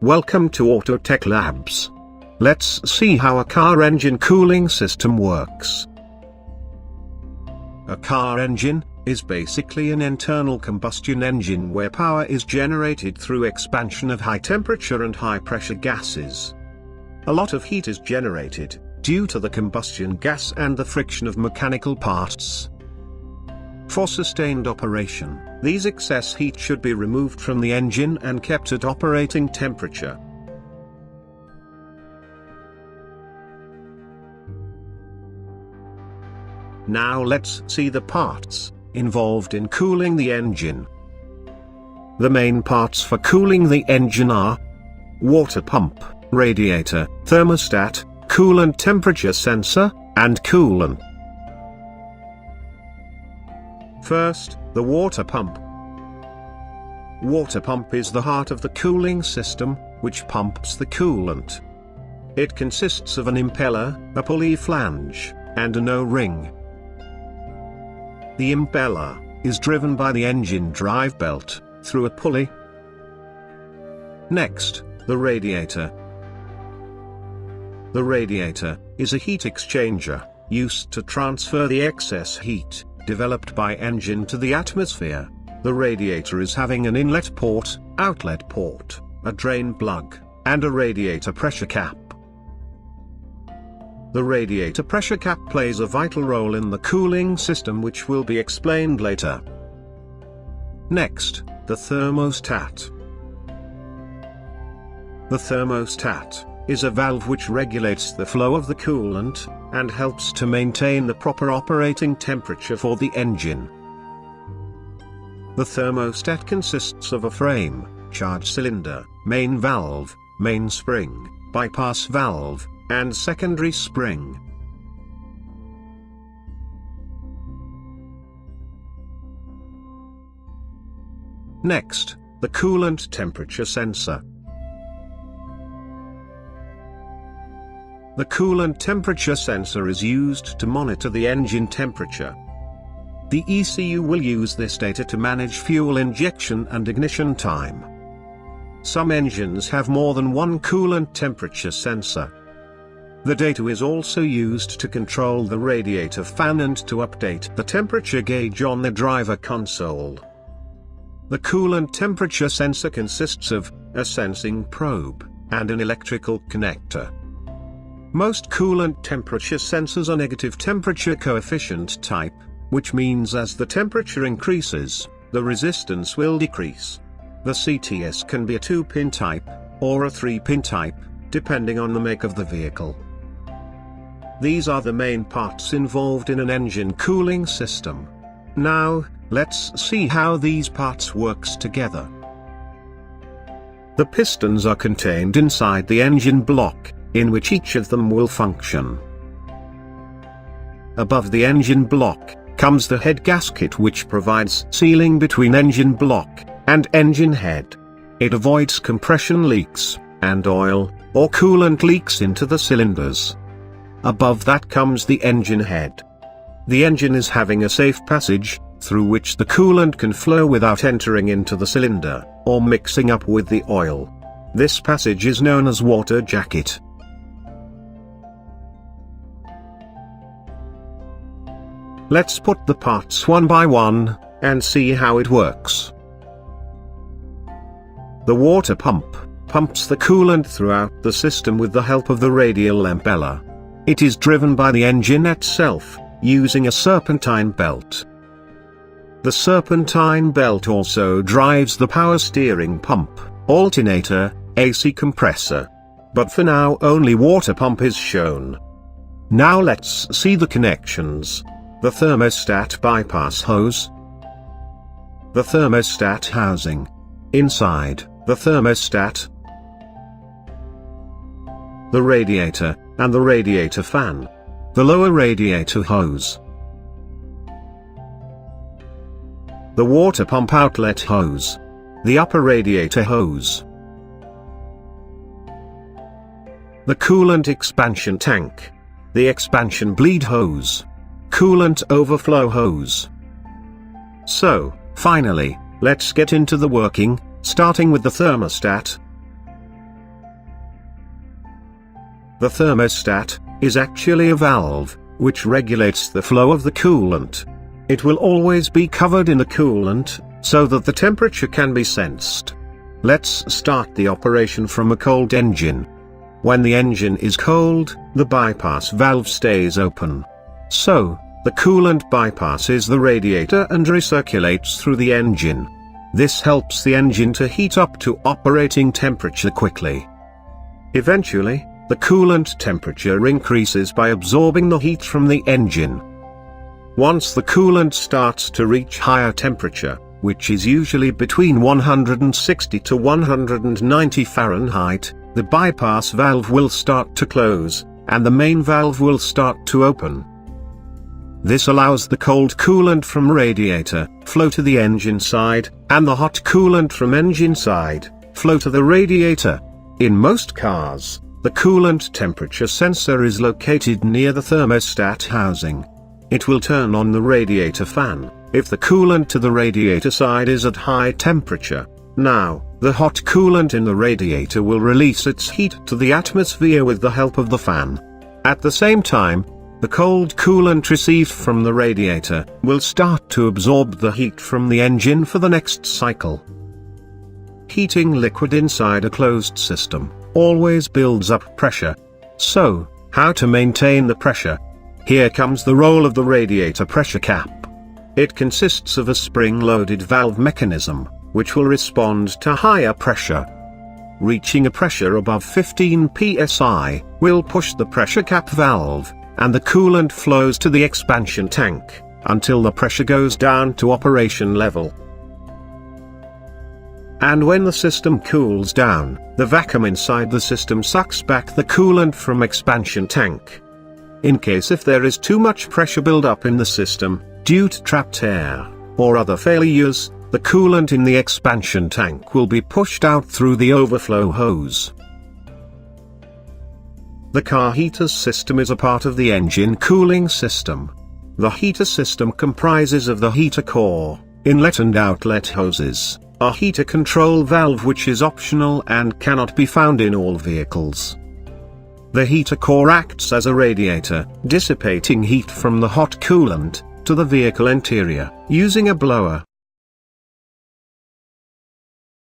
Welcome to Autotech Labs. Let's see how a car engine cooling system works. A car engine is basically an internal combustion engine where power is generated through expansion of high temperature and high pressure gases. A lot of heat is generated due to the combustion gas and the friction of mechanical parts. For sustained operation, these excess heat should be removed from the engine and kept at operating temperature. Now let's see the parts involved in cooling the engine. The main parts for cooling the engine are water pump, radiator, thermostat, coolant temperature sensor, and coolant. First, the water pump. Water pump is the heart of the cooling system, which pumps the coolant. It consists of an impeller, a pulley flange, and an O-ring. The impeller is driven by the engine drive belt through a pulley. Next, the radiator. The radiator is a heat exchanger used to transfer the excess heat developed by engine to the atmosphere. The radiator is having an inlet port, outlet port, a drain plug, and a radiator pressure cap. The radiator pressure cap plays a vital role in the cooling system, which will be explained later. Next, the thermostat. The thermostat is a valve which regulates the flow of the coolant and helps to maintain the proper operating temperature for the engine. The thermostat consists of a frame, charge cylinder, main valve, main spring, bypass valve, and secondary spring. Next, the coolant temperature sensor. The coolant temperature sensor is used to monitor the engine temperature. The ECU will use this data to manage fuel injection and ignition time. Some engines have more than one coolant temperature sensor. The data is also used to control the radiator fan and to update the temperature gauge on the driver console. The coolant temperature sensor consists of a sensing probe and an electrical connector. Most coolant temperature sensors are negative temperature coefficient type, which means as the temperature increases, the resistance will decrease. The CTS can be a 2-pin type, or a 3-pin type, depending on the make of the vehicle. These are the main parts involved in an engine cooling system. Now, let's see how these parts works together. The pistons are contained inside the engine block, in which each of them will function. Above the engine block comes the head gasket, which provides sealing between engine block and engine head. It avoids compression leaks and oil or coolant leaks into the cylinders. Above that comes the engine head. The engine is having a safe passage through which the coolant can flow without entering into the cylinder or mixing up with the oil. This passage is known as water jacket. Let's put the parts one by one and see how it works. The water pump pumps the coolant throughout the system with the help of the radial impeller. It is driven by the engine itself, using a serpentine belt. The serpentine belt also drives the power steering pump, alternator, AC compressor. But for now only water pump is shown. Now let's see the connections. The thermostat bypass hose. The thermostat housing. Inside the thermostat. The radiator, and the radiator fan. The lower radiator hose. The water pump outlet hose. The upper radiator hose. The coolant expansion tank. The expansion bleed hose. Coolant overflow hose. So, finally, let's get into the working, starting with the thermostat. The thermostat is actually a valve, which regulates the flow of the coolant. It will always be covered in the coolant, so that the temperature can be sensed. Let's start the operation from a cold engine. When the engine is cold, the bypass valve stays open. So, the coolant bypasses the radiator and recirculates through the engine. This helps the engine to heat up to operating temperature quickly. Eventually, the coolant temperature increases by absorbing the heat from the engine. Once the coolant starts to reach higher temperature, which is usually between 160 to 190 Fahrenheit, the bypass valve will start to close, and the main valve will start to open. This allows the cold coolant from radiator flow to the engine side, and the hot coolant from engine side flow to the radiator. In most cars, the coolant temperature sensor is located near the thermostat housing. It will turn on the radiator fan if the coolant to the radiator side is at high temperature. Now, the hot coolant in the radiator will release its heat to the atmosphere with the help of the fan. At the same time, the cold coolant received from the radiator will start to absorb the heat from the engine for the next cycle. Heating liquid inside a closed system always builds up pressure. So, how to maintain the pressure? Here comes the role of the radiator pressure cap. It consists of a spring-loaded valve mechanism, which will respond to higher pressure. Reaching a pressure above 15 psi will push the pressure cap valve, and the coolant flows to the expansion tank, until the pressure goes down to operation level. And when the system cools down, the vacuum inside the system sucks back the coolant from expansion tank. In case if there is too much pressure buildup in the system, due to trapped air, or other failures, the coolant in the expansion tank will be pushed out through the overflow hose. The car heater system is a part of the engine cooling system. The heater system comprises of the heater core, inlet and outlet hoses, a heater control valve which is optional and cannot be found in all vehicles. The heater core acts as a radiator, dissipating heat from the hot coolant to the vehicle interior, using a blower.